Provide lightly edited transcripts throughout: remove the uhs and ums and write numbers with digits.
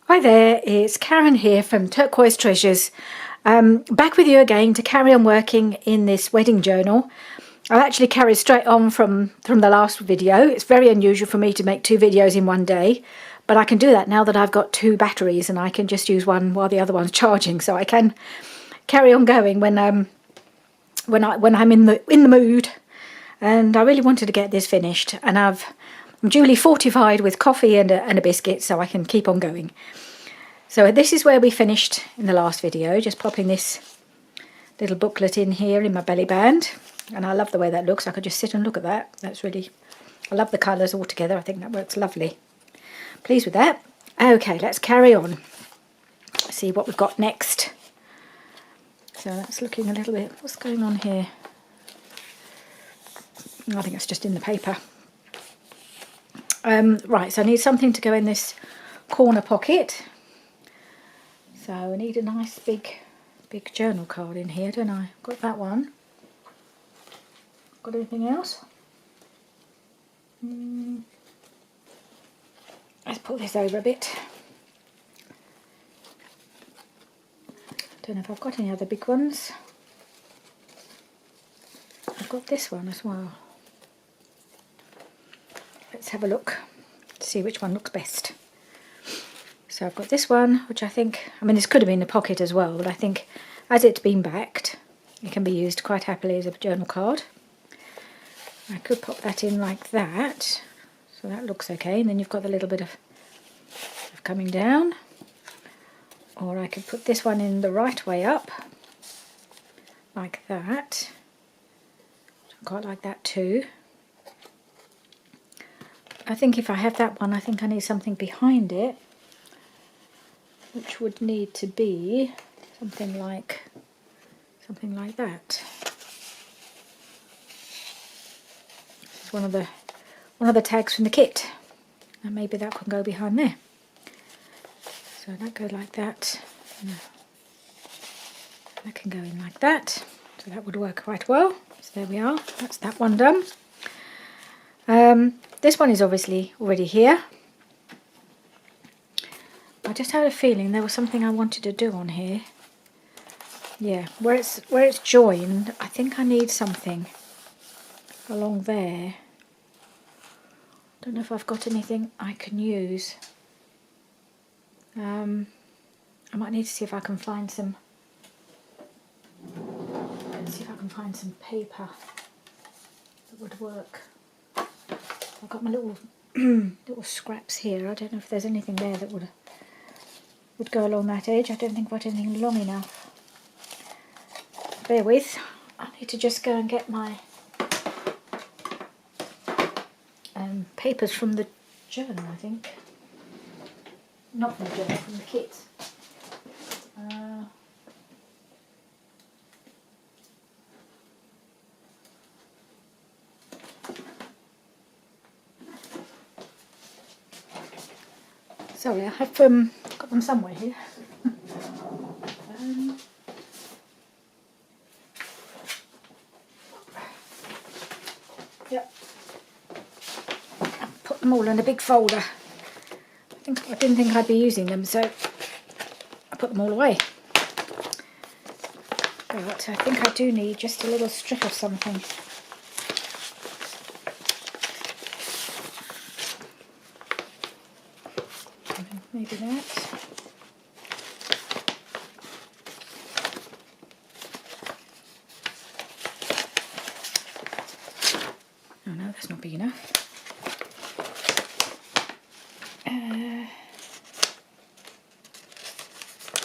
Hi there, it's Karen here from Turquoise Treasures. Back with you again to carry on working in this wedding journal. I'll actually carry straight on from the last video. It's very unusual for me to make two videos in one day, but I can do that now that I've got two batteries and I can just use one while the other one's charging, so I can carry on going when I'm in the mood. And I really wanted to get this finished, and I'm duly fortified with coffee and a biscuit, so I can keep on going. So this is where we finished in the last video, just popping this little booklet in here in my belly band. And I love the way that looks. I could just sit and look at that. That's really, I love the colours all together. I think that works lovely. Pleased with that. Okay, let's carry on. See what we've got next. So that's looking a little bit, what's going on here? I think it's just in the paper. Right, so I need something to go in this corner pocket. So I need a nice big journal card in here, don't I? Got that one. Got anything else? Let's pull this over a bit. Don't know if I've got any other big ones. I've got this one as well. Let's have a look to see which one looks best. So I've got this one, which I think, I mean, this could have been a pocket as well, but I think as it's been backed, it can be used quite happily as a journal card. I could pop that in like that, so that looks okay, and then you've got the little bit of coming down. Or I could put this one in the right way up, like that. I quite like that too. I think if I have that one, I think I need something behind it, which would need to be something like that. This is one of the tags from the kit, and maybe that can go behind there. So that goes like that. No. That can go in like that. So that would work quite well. So there we are. That's that one done. This one is obviously already here. I just had a feeling there was something I wanted to do on here. Yeah, where it's joined, I think I need something along there. Don't know if I've got anything I can use. I might need to see if I can find some. Let's see if I can find some paper that would work. I've got my little little scraps here. I don't know if there's anything there that would go along that edge. I don't think I've got anything long enough. Bear with. I need to just go and get my papers from the journal, I think. Not from the journal, from the kit. Sorry, I have got them somewhere here. Yep. I put them all in a big folder. I didn't think I'd be using them, so I put them all away. But I think I do need just a little strip of something. Maybe that. Oh no, that's not big enough.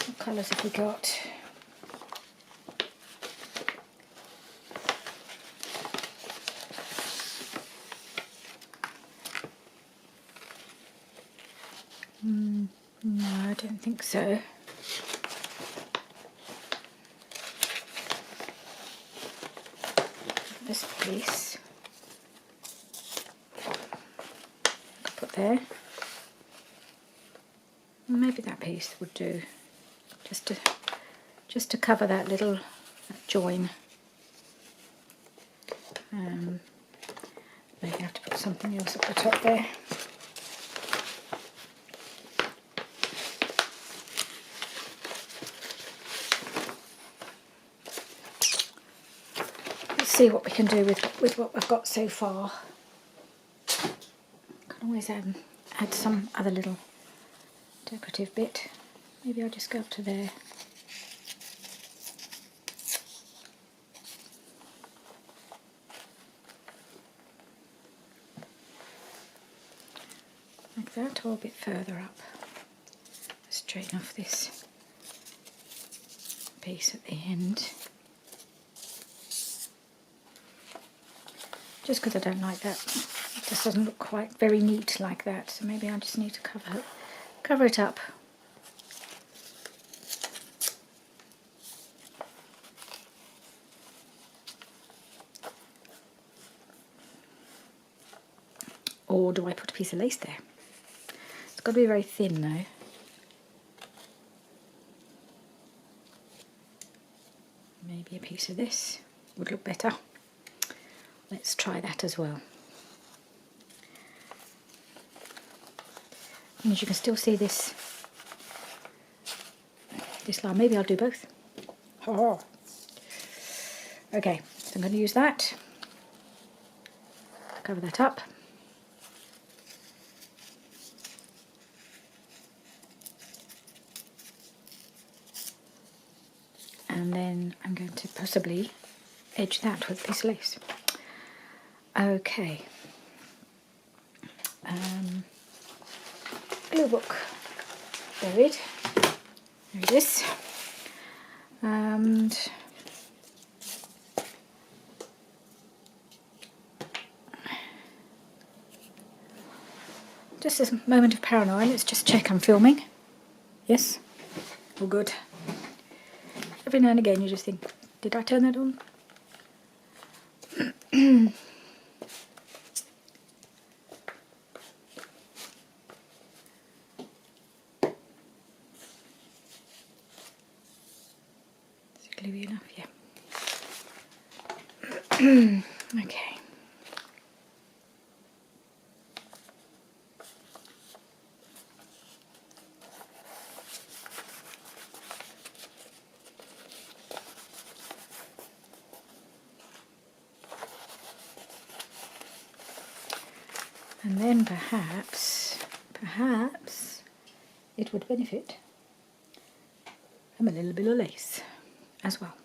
What colours have we got? No, I don't think so. This piece I could put there. Maybe that piece would do, just to cover that little join. Maybe I have to put something else at the top there. see what we can do with what we've got so far. Can always add some other little decorative bit. Maybe I'll just go up to there. Like that, or a bit further up. Straighten off this piece at the end. Just because I don't like that. It just doesn't look quite very neat like that. So maybe I just need to cover it up. Or do I put a piece of lace there? It's got to be very thin though. Maybe a piece of this would look better. Let's try that as well. And as you can still see this line. Maybe I'll do both. Oh. Okay, so I'm going to use that. Cover that up. And then I'm going to possibly edge that with a piece of lace. Okay. Glue book buried. There it is. And just a moment of paranoia. Let's just check I'm filming. Yes, all good. Every now and again you just think, did I turn that on? Is it gluey enough? Yeah. Okay. And then perhaps it would benefit from a little bit of lace as well.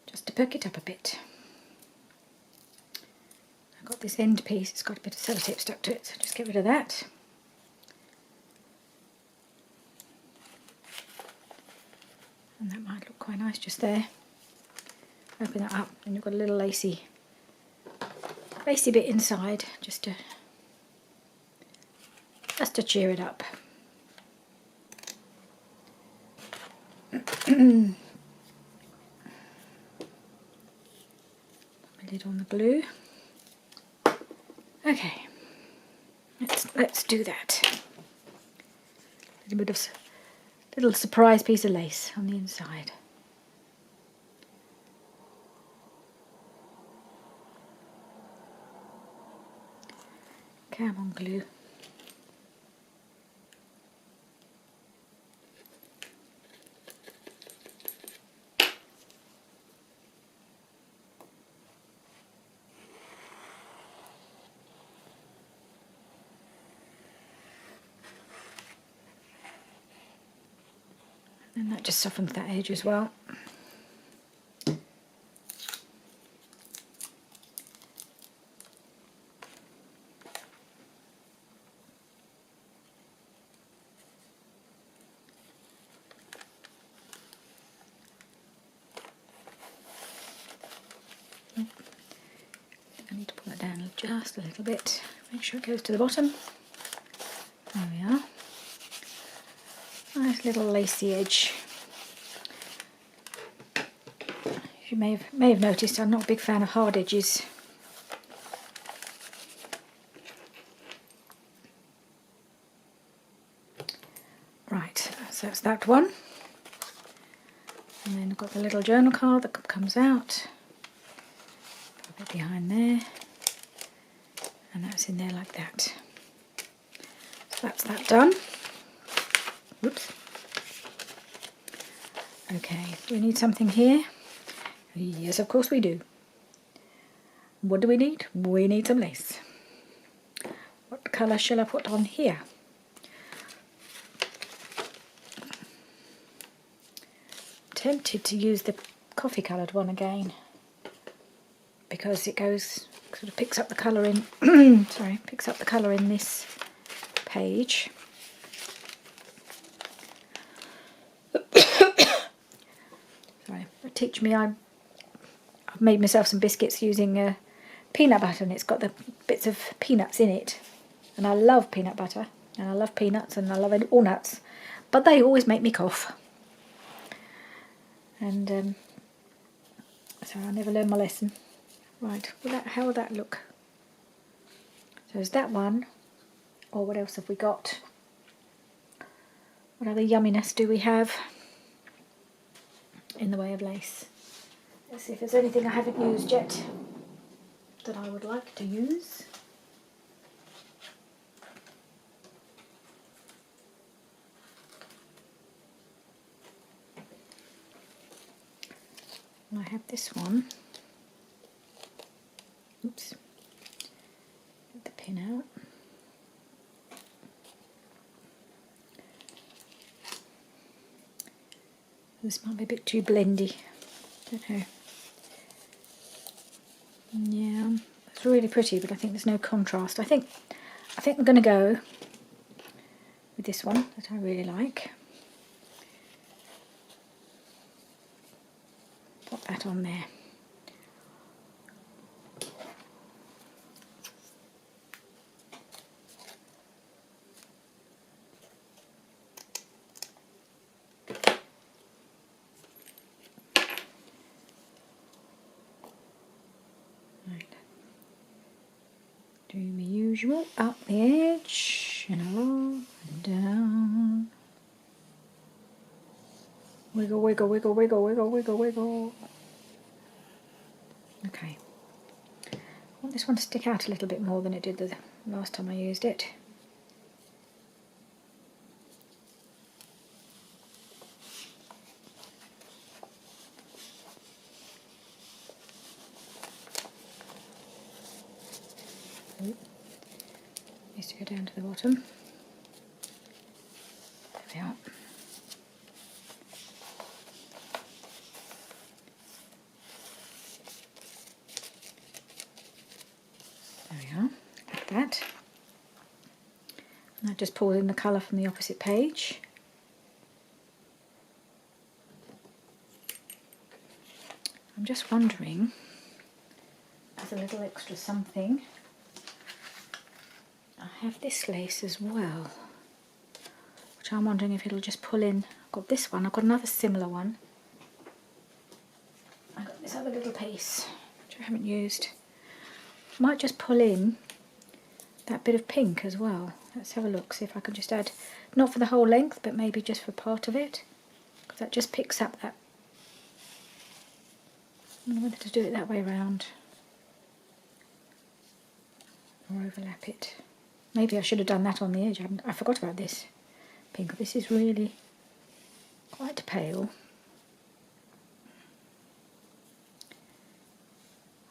Just to perk it up a bit. I've got this end piece, it's got a bit of sellotape stuck to it, so just get rid of that. And that might look quite nice just there. Open that up and you've got a little lacy bit inside, just to cheer it up. A lid on the glue. Okay, let's do that. A little bit of little surprise piece of lace on the inside. Come on, glue. And that just softens that edge as well. I need to pull it down just a little bit, make sure it goes to the bottom. There we are. Nice little lacy edge. You may have noticed I'm not a big fan of hard edges. Right, so that's that one. And then I've got the little journal card that comes out. Put it behind there. And that's in there like that. So that's that done. Oops. Okay, we need something here. Yes, of course we do. What do we need? We need some lace. What colour shall I put on here? Tempted to use the coffee coloured one again because it goes, sort of picks up the colour in sorry, picks up the colour in this page. Sorry, teach me, I've made myself some biscuits using peanut butter, and it's got the bits of peanuts in it, and I love peanut butter and I love peanuts and I love all nuts, but they always make me cough, and so I never learn my lesson. Right, how will that look? So is that one, or what else have we got? What other yumminess do we have in the way of lace? Let's see if there's anything I haven't used yet that I would like to use. I have this one. Oops. Get the pin out. This might be a bit too blendy. Don't know. Yeah, it's really pretty, but I think there's no contrast. I think I'm going to go with this one that I really like. Put that on there. Right. Do my usual, up the edge and along and down. Wiggle, wiggle, wiggle, wiggle, wiggle, wiggle, wiggle. Okay. I want this one to stick out a little bit more than it did the last time I used it. Needs to go down to the bottom. There we are. There we are, like that. And that just pulls in the colour from the opposite page. I'm just wondering, as a little extra something, I have this lace as well, which I'm wondering if it'll just pull in. I've got this one, I've got another similar one. I've got this other little piece, which I haven't used. Might just pull in that bit of pink as well. Let's have a look, see if I can just add, not for the whole length, but maybe just for part of it, because that just picks up that. I don't know whether to do it that way around or overlap it. Maybe I should have done that on the edge. I forgot about this pink. This is really quite pale.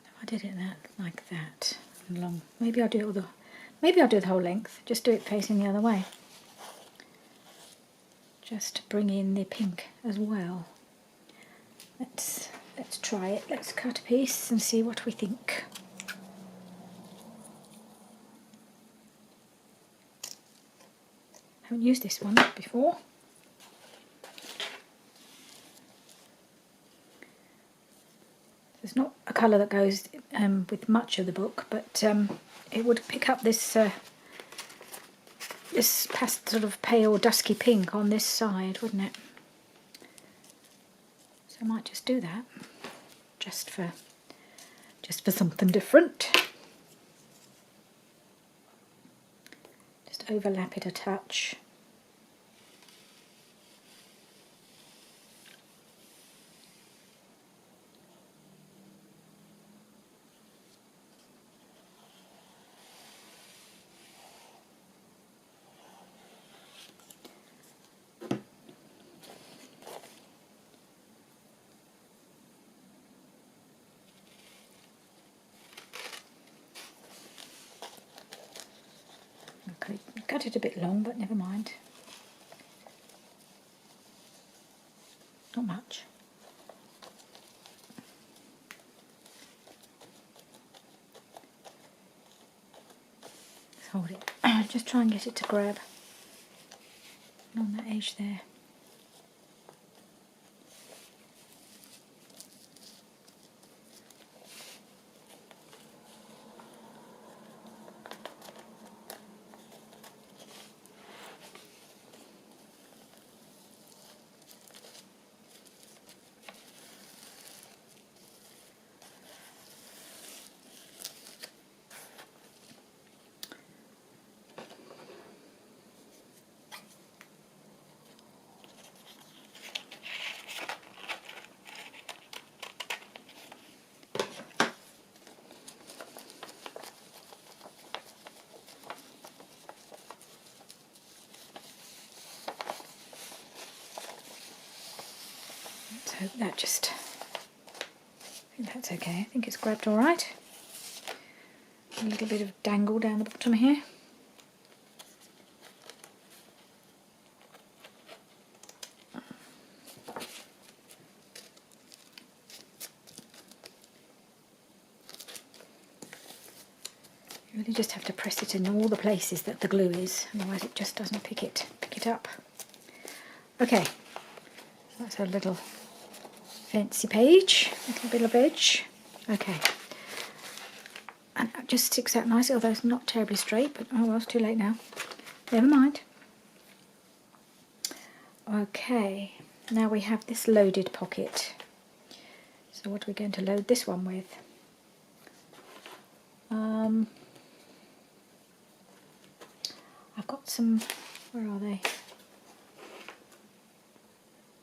If I did it like that, long. Maybe I'll do it maybe I'll do the whole length. Just do it facing the other way. Just to bring in the pink as well. Let's try it. Let's cut a piece and see what we think. Haven't used this one before. It's not a colour that goes with much of the book, but it would pick up this this past sort of pale dusky pink on this side, wouldn't it? So I might just do that, just for something different. Just overlap it a touch. cut it a bit long, but never mind. Not much. Let's hold it. Just try and get it to grab on that edge there. Let's hope that just, I think that's okay. I think it's grabbed all right. A little bit of dangle down the bottom here. You really just have to press it in all the places that the glue is, otherwise it just doesn't pick it up. Okay, that's a little fancy page, little bit of edge. Okay, and that just sticks out nicely, although it's not terribly straight, but oh well, it's too late now. Never mind. Okay, now we have this loaded pocket. So what are we going to load this one with? I've got some, where are they?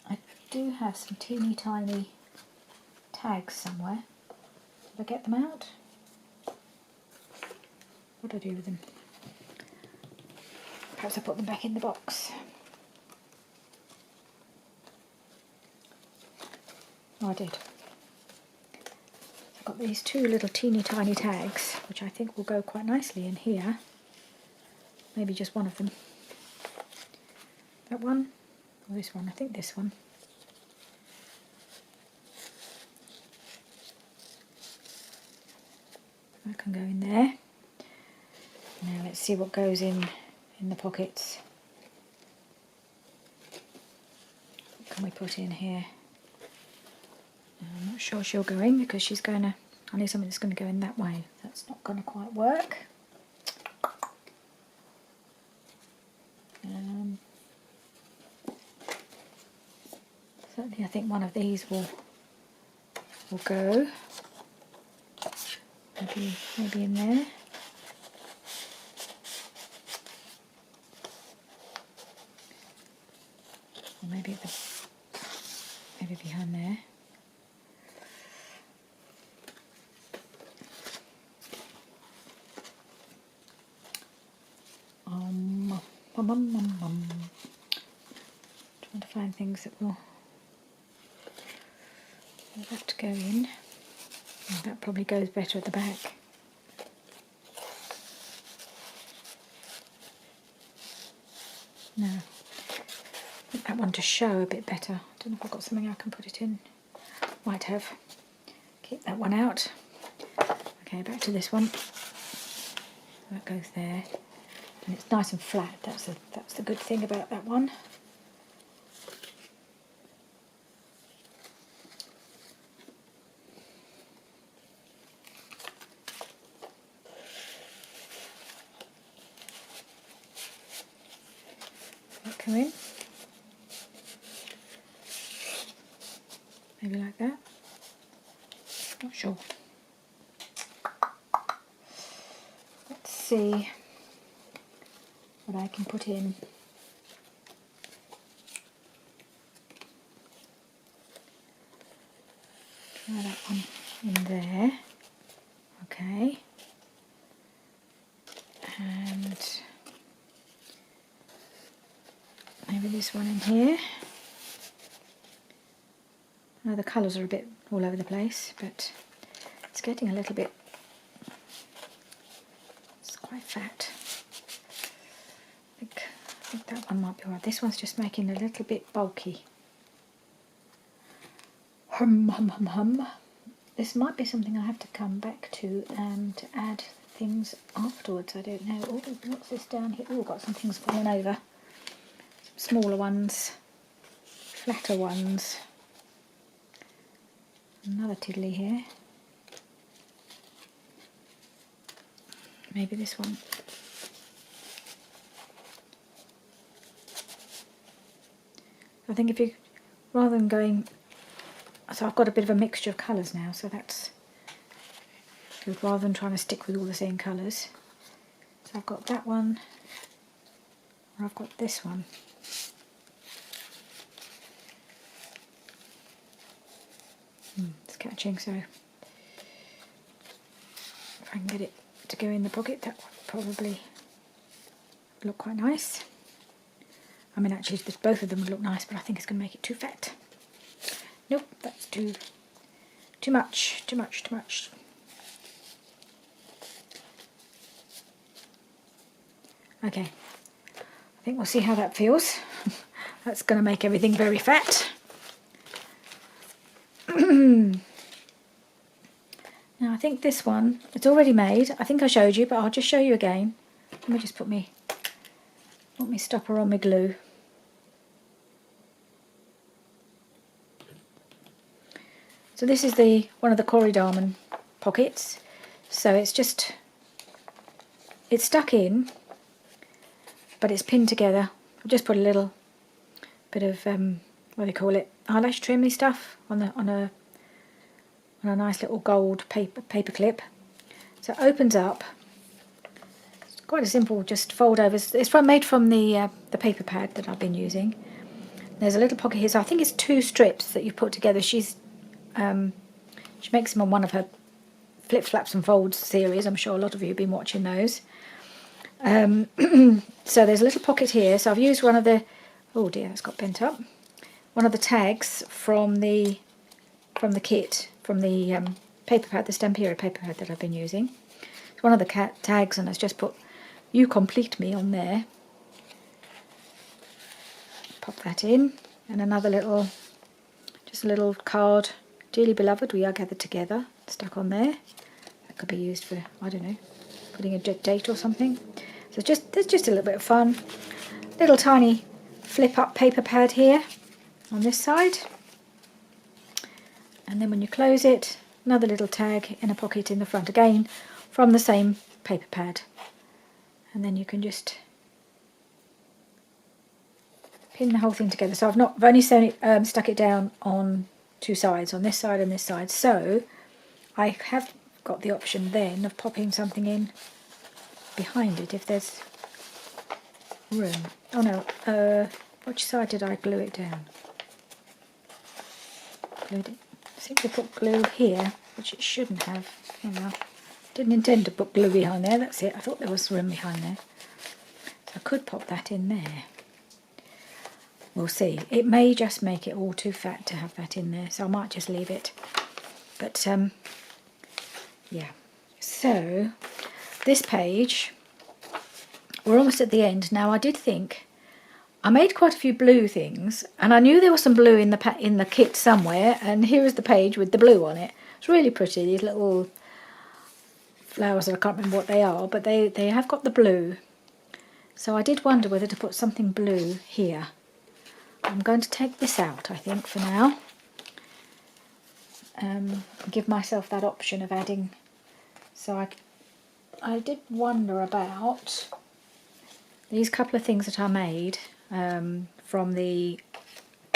I do have some teeny tiny tags somewhere. Did I get them out? What do I do with them? Perhaps I put them back in the box. Oh, I did. I've got these two little teeny tiny tags, which I think will go quite nicely in here. Maybe just one of them. That one, or this one? I think this one. That can go in there. Now let's see what goes in the pockets. What can we put in here? I'm not sure she'll go in because she's going to, I need something that's going to go in that way. That's not going to quite work. Certainly I think one of these will go. Maybe in there. Or maybe behind there. Trying to find things that will have to go in. Oh, that probably goes better at the back. No, I want that one to show a bit better. I don't know if I've got something I can put it in. Might have. Keep that one out. Okay, back to this one. That goes there, and it's nice and flat. That's the good thing about that one. That come in. Maybe like that. Not sure. Let's see what I can put in. Try that one in there. Okay. And maybe this one in here. Now the colours are a bit all over the place, but it's getting a little bit, it's quite fat. think that one might be alright. This one's just making a little bit bulky. Hum, hum, hum, hum. This might be something I have to come back to and add things afterwards. I don't know. Oh, what's this down here? Oh, got some things falling over. Some smaller ones, flatter ones. Another tiddly here. Maybe this one. I think if you, rather than going, so I've got a bit of a mixture of colours now, so that's good, rather than trying to stick with all the same colours. So I've got that one, or I've got this one. It's catching, so if I can get it to go in the pocket, that would probably look quite nice. I mean, actually, both of them would look nice, but I think it's going to make it too fat. Nope, that's too much. Okay, I think we'll see how that feels. That's going to make everything very fat. Now I think this one, it's already made. I think I showed you, but I'll just show you again. Let me just put me stopper on my glue. So this is one of the Corey Darman pockets. So it's stuck in, but it's pinned together. I've just put a little bit of what do they call it, eyelash trimmy stuff on a nice little gold paper clip. So it opens up. It's quite a simple, just fold over. It's made from the paper pad that I've been using. There's a little pocket here, so I think it's 2 strips that you put together. She makes them on one of her Flip Flaps and Folds series. I'm sure a lot of you have been watching those. So there's a little pocket here. So I've used one of the, oh dear, it's got bent up. One of the tags from the kit, from the paper pad, the Stampero paper pad that I've been using. It's one of the tags, and it's just put "You Complete Me" on there. Pop that in, and another little, just a little card. "Dearly beloved, we are gathered together," stuck on there. That could be used for, I don't know, putting a date or something. So there's just a little bit of fun. Little tiny flip up paper pad here on this side. And then when you close it, another little tag in a pocket in the front, again from the same paper pad. And then you can just pin the whole thing together. So I've only stuck it down on 2 sides, on this side and this side. So I have got the option then of popping something in behind it if there's room. Oh no, which side did I glue it down? Glued it. I think I put glue here, which it shouldn't have. Oh well. Didn't intend to put glue behind there, that's it. I thought there was room behind there. So I could pop that in there. We'll see. It may just make it all too fat to have that in there, so I might just leave it. But yeah. So this page, we're almost at the end. Now I did think, I made quite a few blue things, and I knew there was some blue in the kit somewhere, and here is the page with the blue on it. It's really pretty, these little flowers, I can't remember what they are, but they have got the blue. So I did wonder whether to put something blue here. I'm going to take this out, I think, for now. Give myself that option of adding. So I did wonder about these couple of things that I made from the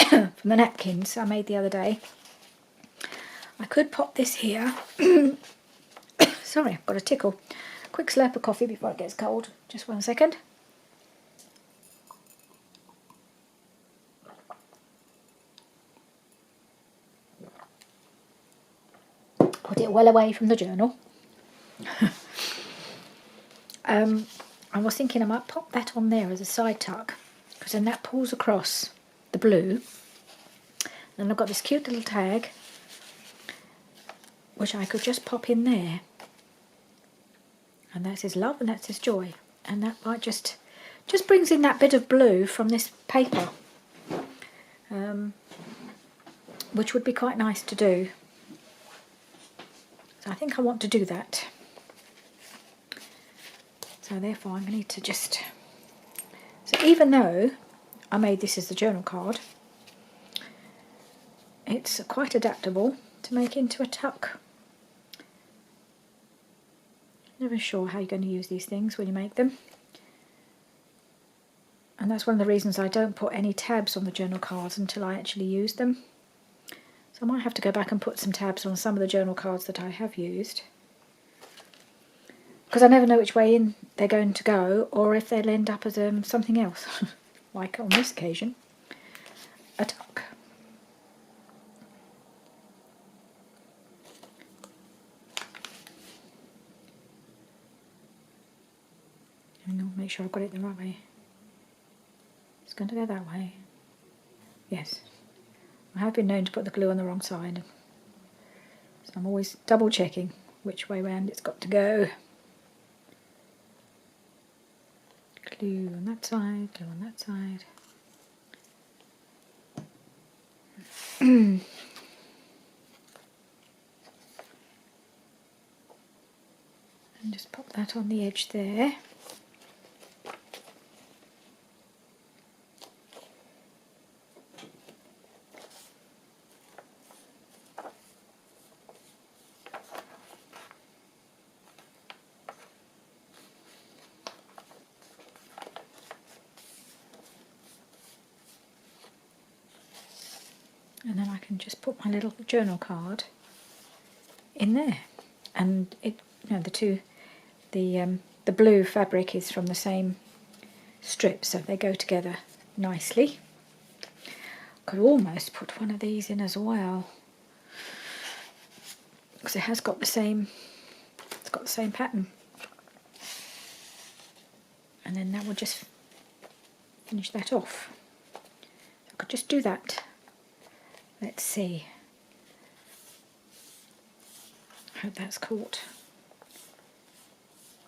from the napkins I made the other day. I could pop this here. Sorry, I've got a tickle. Quick slurp of coffee before it gets cold. Just 1 second. Put it well away from the journal. I was thinking I might pop that on there as a side tuck, because then that pulls across the blue. Then I've got this cute little tag, which I could just pop in there. And that says love and that says joy. And that might just just brings in that bit of blue from this paper, which would be quite nice to do. So I think I want to do that. So therefore I'm going to need to just... So even though I made this as the journal card, it's quite adaptable to make into a tuck. Never sure how you're going to use these things when you make them. And that's one of the reasons I don't put any tabs on the journal cards until I actually use them. So I might have to go back and put some tabs on some of the journal cards that I have used, because I never know which way in they're going to go, or if they'll end up as something else, like on this occasion, a tuck. Hang on, make sure I've got it the right way. It's going to go that way. Yes. I have been known to put the glue on the wrong side, so I'm always double checking which way round it's got to go. Glue on that side, glue on that side. And just pop that on the edge there. And then I can just put my little journal card in there, and it, you know, the blue fabric is from the same strip, so they go together nicely. Could almost put one of these in as well, because it has got the same. It's got the same pattern, and then that would just finish that off. So I could just do that. Let's see. I hope that's caught.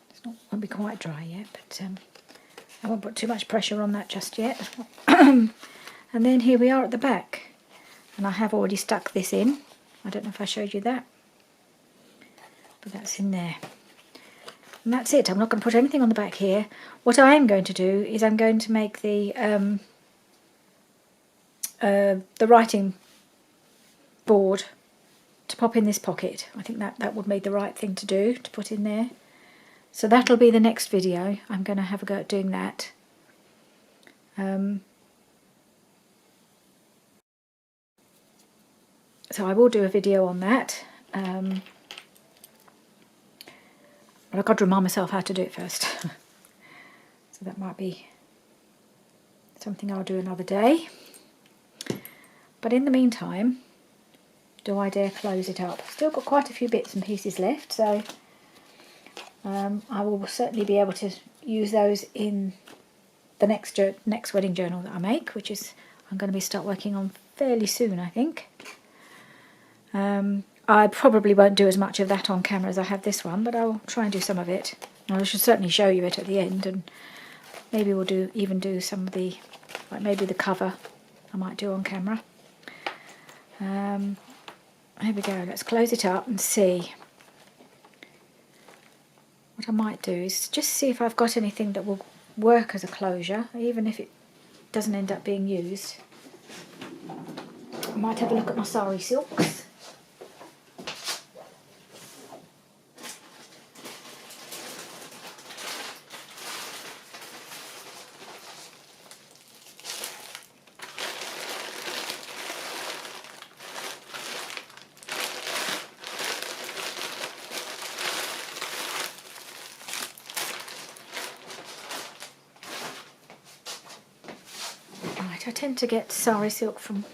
It's not, won't be quite dry yet, but I won't put too much pressure on that just yet. And then here we are at the back, and I have already stuck this in. I don't know if I showed you that, but that's in there. And that's it. I'm not going to put anything on the back here. What I am going to do is I'm going to make the writing board to pop in this pocket. I think that would be the right thing to do, to put in there. So that'll be the next video. I'm going to have a go at doing that. So I will do a video on that. But I've got to remind myself how to do it first. So that might be something I'll do another day. But in the meantime, do I dare close it up? Still got quite a few bits and pieces left, so I will certainly be able to use those in the next wedding journal that I make, which is I'm going to start working on fairly soon, I think. I probably won't do as much of that on camera as I have this one, but I'll try and do some of it. And I should certainly show you it at the end, and maybe we'll even do some of the, like maybe the cover I might do on camera. Here we go, let's close it up and see. What I might do is just see if I've got anything that will work as a closure, even if it doesn't end up being used. I might have a look at my sari silks. I tend to get sari silk from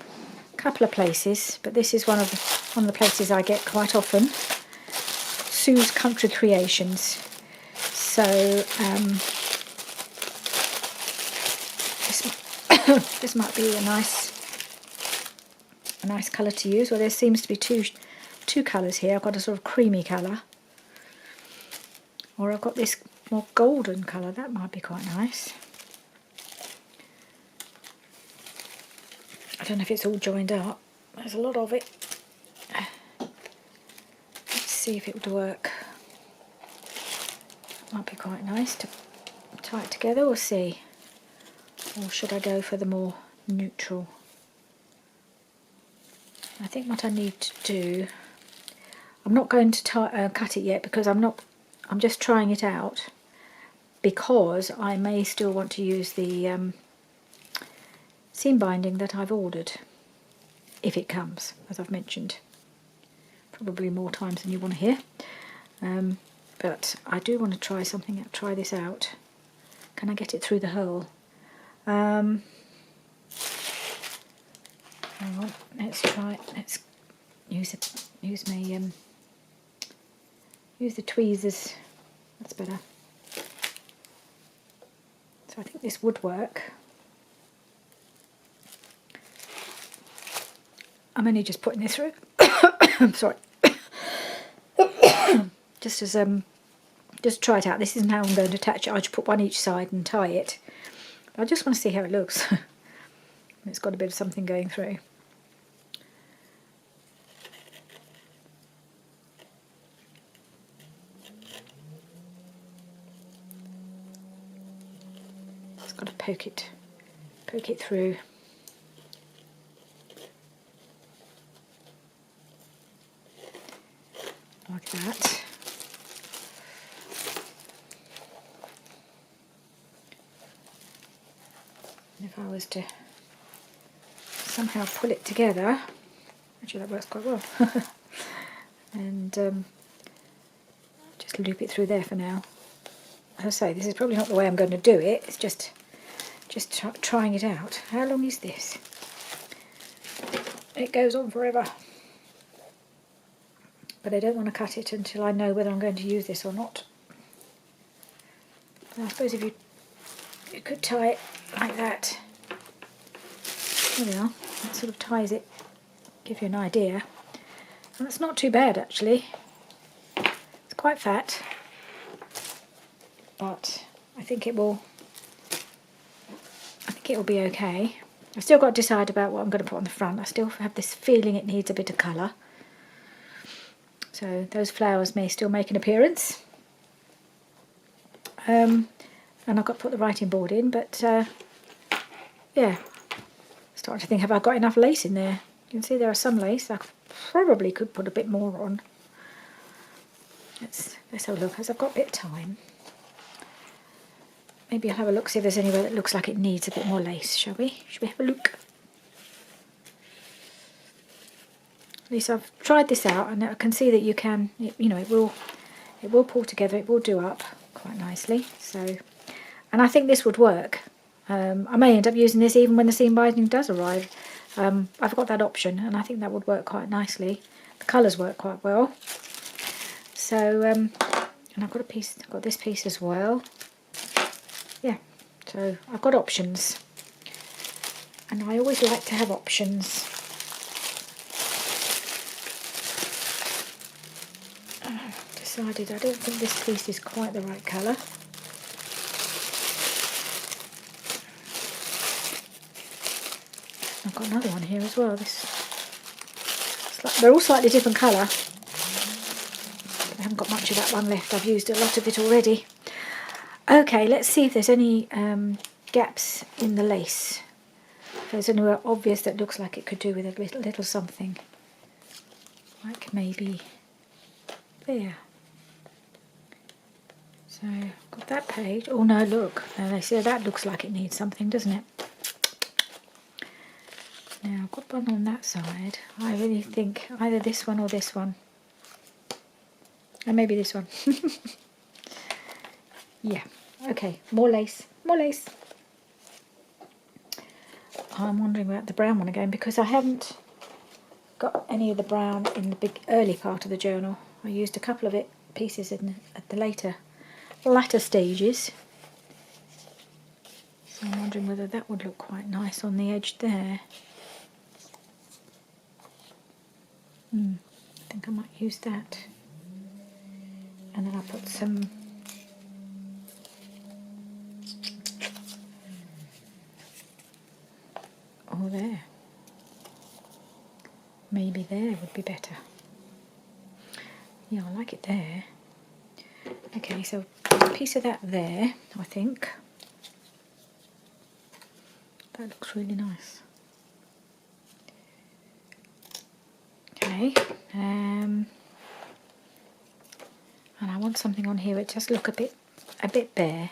a couple of places, but this is one of the places I get quite often. Sue's Country Creations. So this might be a nice colour to use. Well, there seems to be two colours here. I've got a sort of creamy colour, or I've got this more golden colour. That might be quite nice. I don't know if it's all joined up. There's a lot of it. Let's see if it would work. Might be quite nice to tie it together. We'll see. Or should I go for the more neutral? I think what I need to do, I'm not going to cut it yet because I'm just trying it out, because I may still want to use the seam binding that I've ordered, if it comes, as I've mentioned. Probably more times than you want to hear. But I do want to try this out. Can I get it through the hole? Hang on, let's try it. Let's use the tweezers. That's better. So I think this would work. I'm only just putting this through. I'm sorry. Just try it out. This isn't how I'm going to attach it. I just put one each side and tie it. I just want to see how it looks. It's got a bit of something going through. Just got to poke it through. Like that. And if I was to somehow pull it together, actually that works quite well, and just loop it through there for now. As I say, this is probably not the way I'm going to do it. It's just trying it out. How long is this? It goes on forever. But I don't want to cut it until I know whether I'm going to use this or not. And I suppose if you could tie it like that. There we are. That sort of ties it. Give you an idea. And it's not too bad actually. It's quite fat, but I think it will be okay. I've still got to decide about what I'm going to put on the front. I still have this feeling it needs a bit of colour. So those flowers may still make an appearance. And I've got to put the writing board in, but yeah. Starting to think, have I got enough lace in there? You can see there are some lace. I probably could put a bit more on. Let's have a look, as I've got a bit of time. Maybe I'll have a look, see if there's anywhere that looks like it needs a bit more lace, shall we? Shall we have a look? At least I've tried this out, and I can see that you can, you know, it will pull together, it will do up quite nicely. So, and I think this would work. I may end up using this even when the seam binding does arrive. I've got that option, and I think that would work quite nicely. The colours work quite well. So, and I've got this piece as well. Yeah, so I've got options, and I always like to have options. Decided I don't think this piece is quite the right colour. I've got another one here as well. They're all slightly different colour. I haven't got much of that one left. I've used a lot of it already. Okay, let's see if there's any gaps in the lace. If there's anywhere obvious that looks like it could do with a little something. Like maybe there. So, got that page. Oh no, look. Now they see that looks like it needs something, doesn't it? Now, I've got one on that side. I really think either this one or this one. And maybe this one. Yeah. Okay, more lace. More lace. I'm wondering about the brown one again, because I haven't got any of the brown in the big early part of the journal. I used a couple of pieces at the latter stages. So I'm wondering whether that would look quite nice on the edge there. I think I might use that. And then I'll put some there. maybe there would be better. Yeah, I like it there. Okay, so a piece of that there, I think. That looks really nice. Okay, and I want something on here that just look a bit bare,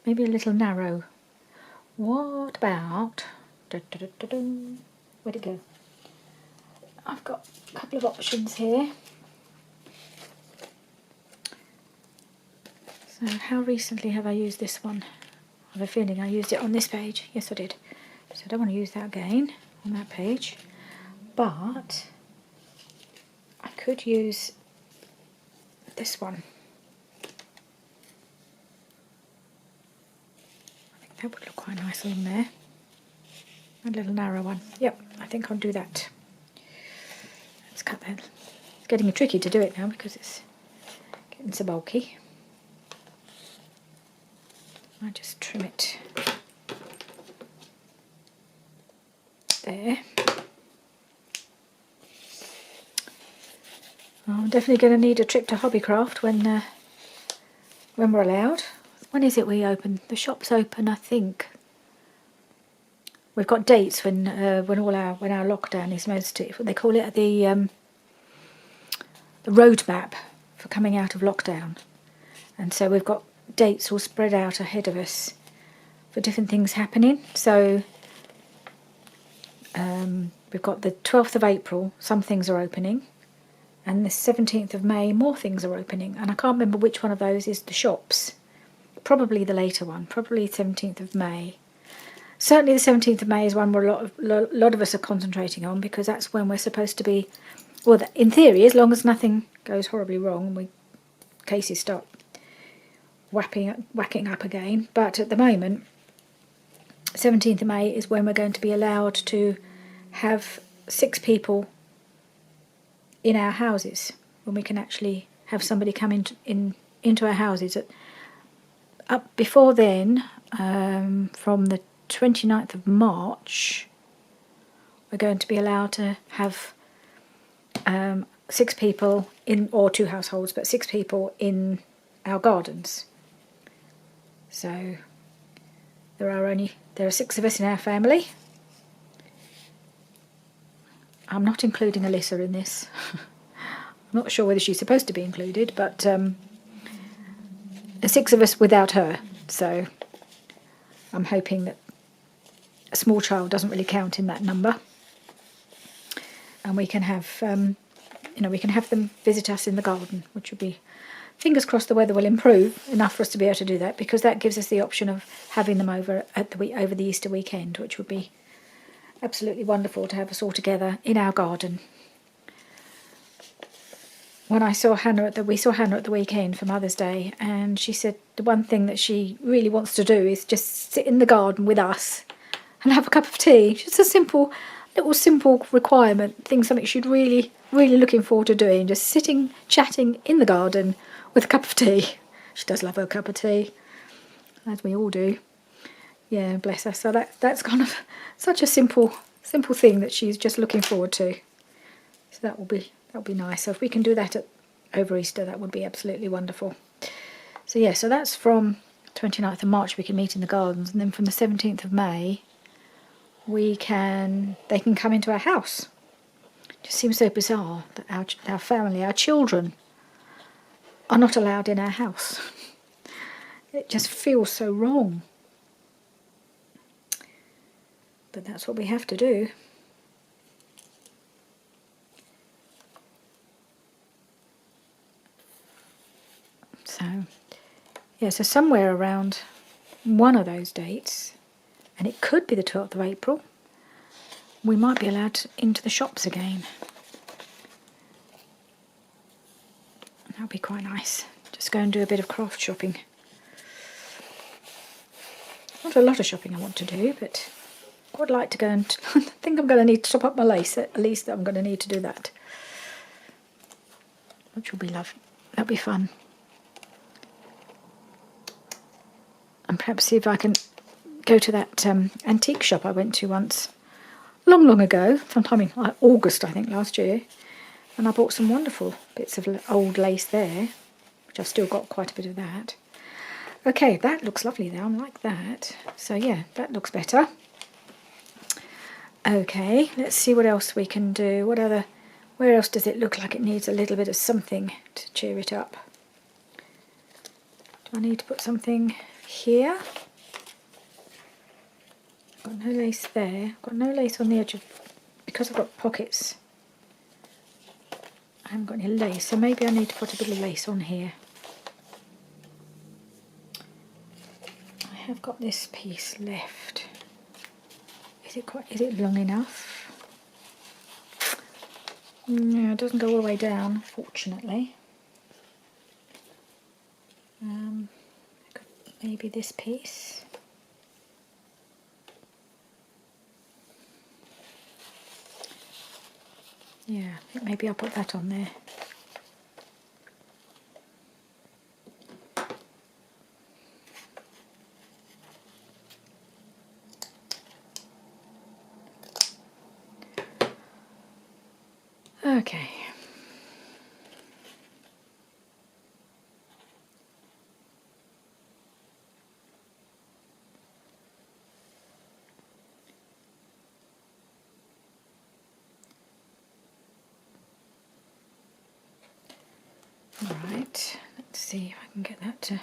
maybe a little narrow. What about? Where'd it go? I've got a couple of options here. So how recently have I used this one? I have a feeling I used it on this page. Yes, I did. So I don't want to use that again on that page. But I could use this one. I think that would look quite nice on there. A little narrow one. Yep, I think I'll do that. Let's cut that. It's getting tricky to do it now because it's getting so bulky. I just trim it there. I'm definitely going to need a trip to Hobbycraft when we're allowed. When is it we open? The shop's open, I think. We've got dates when our lockdown is mostly. They call it the roadmap for coming out of lockdown, and so we've got dates all spread out ahead of us for different things happening. So we've got the 12th of April, some things are opening, and the 17th of May, more things are opening, and I can't remember which one of those is the shops. Probably the later one, probably 17th of May. Certainly the 17th of May is one where a lot of us are concentrating on, because that's when we're supposed to be, well, in theory, as long as nothing goes horribly wrong and cases start whacking up again. But at the moment, 17th of May is when we're going to be allowed to have 6 people in our houses, when we can actually have somebody come into our houses. Up before then, from the 29th of March, we're going to be allowed to have 6 people in, or 2 households, but 6 people in our gardens. So there are 6 of us in our family. I'm not including Alyssa in this. I'm not sure whether she's supposed to be included, but the 6 of us without her. So I'm hoping that a small child doesn't really count in that number, and we can have we can have them visit us in the garden, which would be, fingers crossed the weather will improve enough for us to be able to do that, because that gives us the option of having them over over the Easter weekend, which would be absolutely wonderful to have us all together in our garden. When we saw Hannah at the weekend for Mother's Day, and she said the one thing that she really wants to do is just sit in the garden with us and have a cup of tea. Just a simple requirement, something she'd really looking forward to doing, just sitting, chatting in the garden with a cup of tea. She does love her cup of tea, as we all do. Yeah, bless her. So that's kind of such a simple thing that she's just looking forward to. So that'll be nice. So if we can do that over Easter, that would be absolutely wonderful. So yeah, so that's from 29th of March we can meet in the gardens, and then from the 17th of May they can come into our house. It just seems so bizarre that our family, our children, are not allowed in our house. It just feels so wrong. But that's what we have to do. So, yeah, so somewhere around one of those dates, and it could be the 12th of April, we might be allowed into the shops again. That would be quite nice. Just go and do a bit of craft shopping. Not a lot of shopping I want to do, but I would like to go and I think I'm going to need to top up my lace. At least I'm going to need to do that, which will be lovely. That'll be fun. And perhaps see if I can go to that antique shop I went to once long ago, sometime in like August, I think, last year. And I bought some wonderful bits of old lace there, which I've still got quite a bit of that. Okay, that looks lovely now. I like that. So yeah, that looks better. Okay, let's see what else we can do. Where else does it look like it needs a little bit of something to cheer it up? Do I need to put something here? Got no lace there. Got no lace on the edge of, because I've got pockets. I haven't got any lace, so maybe I need to put a bit of lace on here. I have got this piece left. Is it long enough? No, it doesn't go all the way down, fortunately. Maybe this piece. Yeah, I think maybe I'll put that on there. Okay. Right, let's see if I can get that to... I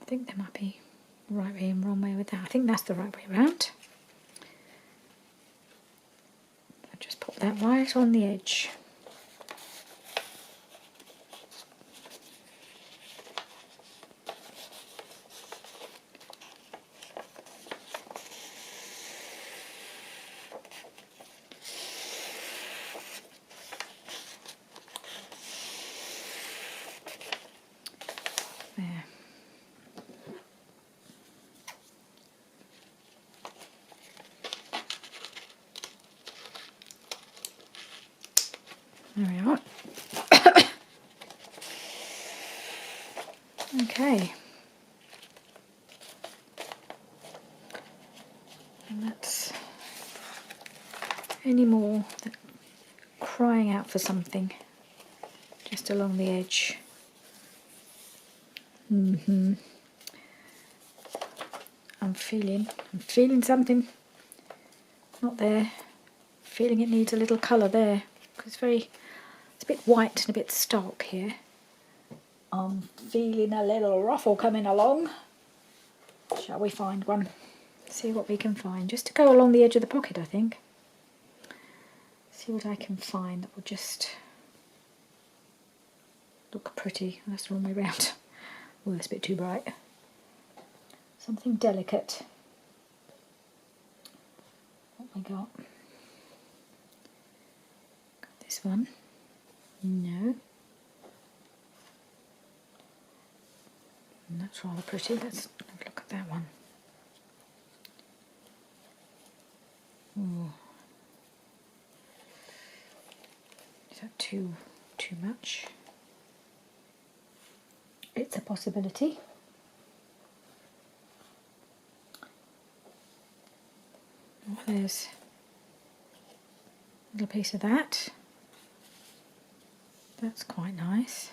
think there might be the right way and wrong way with that. I think that's the right way around. I'll just pop that right on the edge. There. There we are. Okay. And that's any more crying out for something just along the edge. I'm feeling something. Not there. Feeling it needs a little colour there because it's a bit white and a bit stark here. I'm feeling a little ruffle coming along. Shall we find one? See what we can find. Just to go along the edge of the pocket, I think. See what I can find that will just look pretty. That's the wrong way round. Oh, that's a bit too bright. Something delicate. What we got? Got this one. No. And that's rather pretty. Let's have a look at that one. Ooh. Is that too much? It's a possibility. Oh, there's a little piece of that. That's quite nice.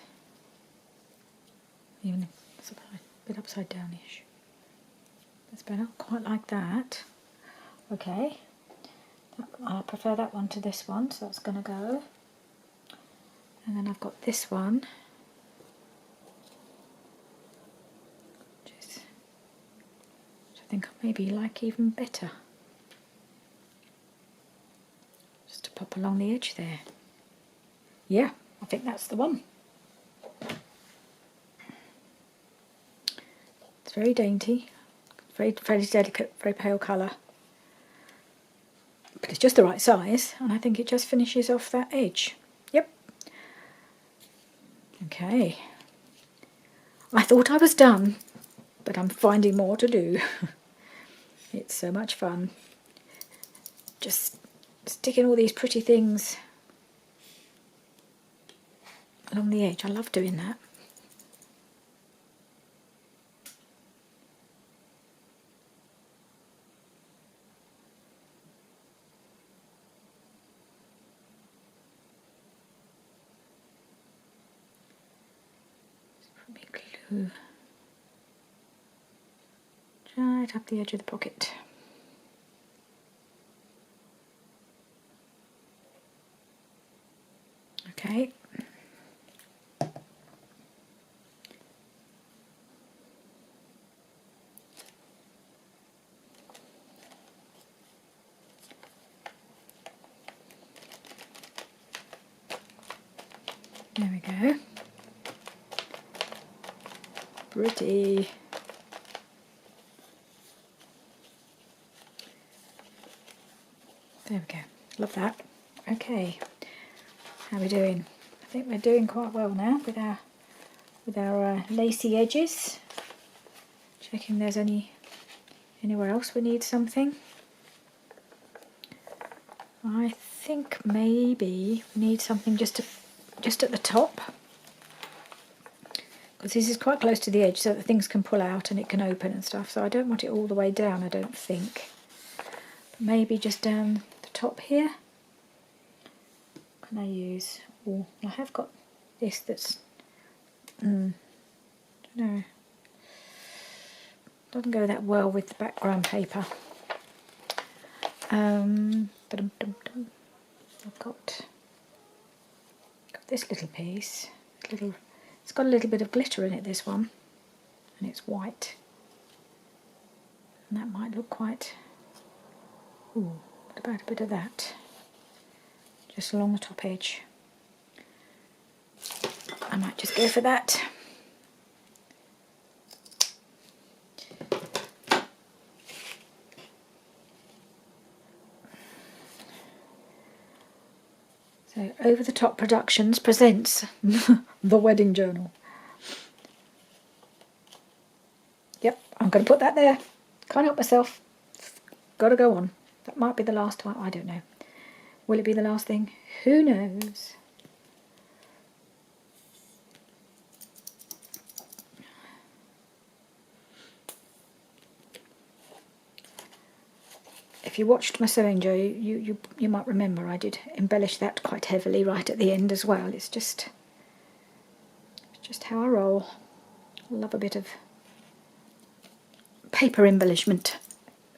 Even if it's a bit upside down-ish. That's better. Quite like that. Okay. I prefer that one to this one, so that's going to go. And then I've got this one. Which I think I maybe like even better. Just to pop along the edge there. Yeah, I think that's the one. It's very dainty, very delicate, very pale colour. But it's just the right size, and I think it just finishes off that edge. Yep. Okay. I thought I was done, but I'm finding more to do. It's so much fun. Just sticking all these pretty things along the edge. I love doing that. right up the edge of the pocket. Okay. There we go. Pretty. There we go. Love that. Okay. How are we doing? I think we're doing quite well now with our lacy edges. Checking there's anywhere else we need something. I think maybe we need something just at the top, because this is quite close to the edge so that things can pull out and it can open and stuff, so I don't want it all the way down, I don't think. But maybe just down the top here. What can I use? Oh, I have got this that's don't know, doesn't go that well with the background paper. I've got this little piece, it's got a little bit of glitter in it, this one, and it's white, and that might look quite, ooh, what about a bit of that, just along the top edge? I might just go for that. So Over the Top Productions presents the wedding journal. Yep, I'm going to put that there. Can't help myself. Got to go on. That might be the last one. I don't know. Will it be the last thing? Who knows? If you watched my sewing, Joe, you might remember I did embellish that quite heavily right at the end as well. It's just how I roll. I love a bit of paper embellishment,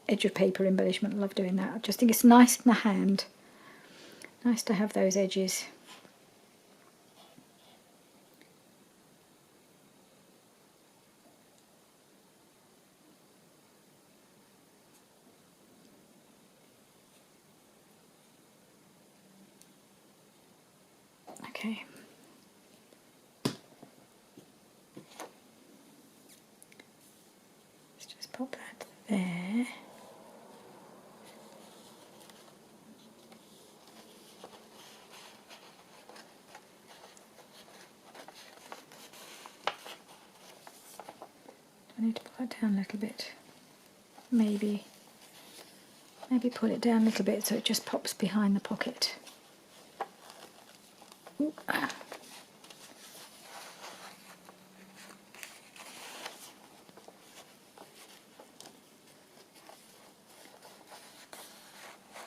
edge of paper embellishment. I love doing that. I just think it's nice in the hand. Nice to have those edges. Okay. Let's just pop that there. I need to pull it down a little bit. Maybe pull it down a little bit so it just pops behind the pocket. Ooh.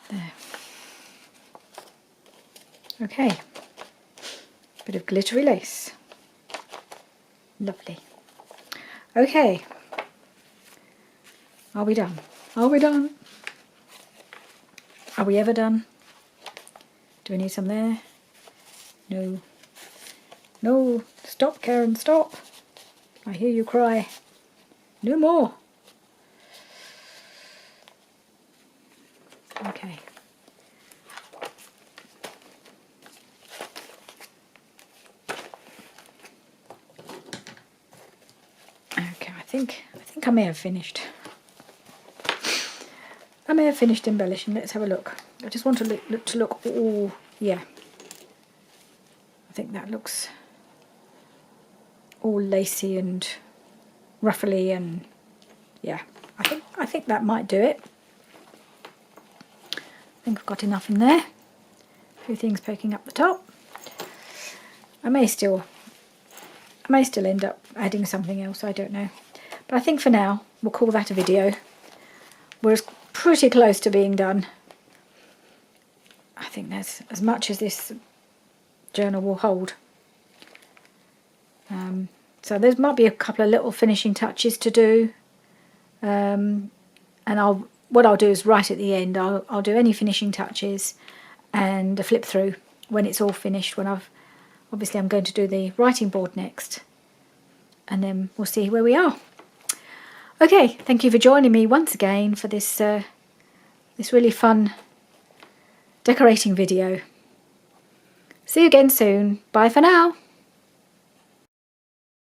There. Okay. Bit of glittery lace. Lovely. Okay. Are we done? Are we done? Are we ever done? Do we need some there? No. No. Stop, Karen, stop. I hear you cry. No more. Okay. Okay, I think I may have finished. I may have finished embellishing. Let's have a look. I just want to look all, yeah. I think that looks all lacy and ruffly, and yeah, I think that might do it. I think I've got enough in there. A few things poking up the top. I may still end up adding something else, I don't know. But I think for now we'll call that a video. We're pretty close to being done. I think there's as much as this journal will hold. So there might be a couple of little finishing touches to do, and what I'll do is right at the end I'll do any finishing touches and a flip through when it's all finished, when obviously I'm going to do the writing board next, and then we'll see where we are. Okay, thank you for joining me once again for this this really fun decorating video. See you again soon. Bye for now.